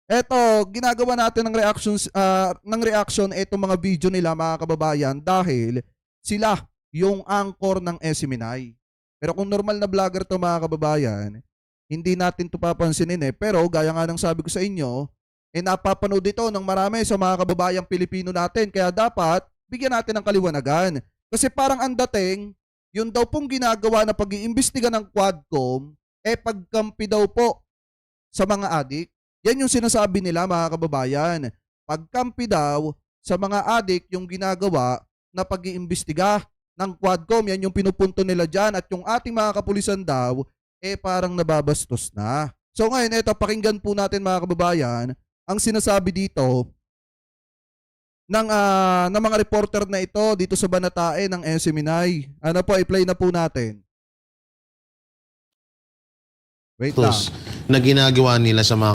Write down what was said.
Eto, ginagawa natin ng reaction itong mga video nila mga kababayan dahil sila yung anchor ng SMNI. Pero kung normal na vlogger to mga kababayan, hindi natin to papansinin Pero gaya nga ng sabi ko sa inyo, napapanood ito ng marami sa mga kababayang Pilipino natin. Kaya dapat bigyan natin ng kaliwanagan. Kasi parang ang dating, yun daw pong ginagawa na pag-iimbestiga ng Quadcom, pagkampi daw po sa mga adik. Yan yung sinasabi nila mga kababayan. Pagkampi daw sa mga adik yung ginagawa na pag-iimbestiga ng Quadcom. Yan yung pinupunto nila dyan. At yung ating mga kapulisan daw, parang nababastos na. So ngayon, ito, pakinggan po natin mga kababayan, ang sinasabi dito ng mga reporter na ito dito sa Banatae ng SMNI. Ano po, i-play na po natin. Wait lang. Na ginagawa nila sa mga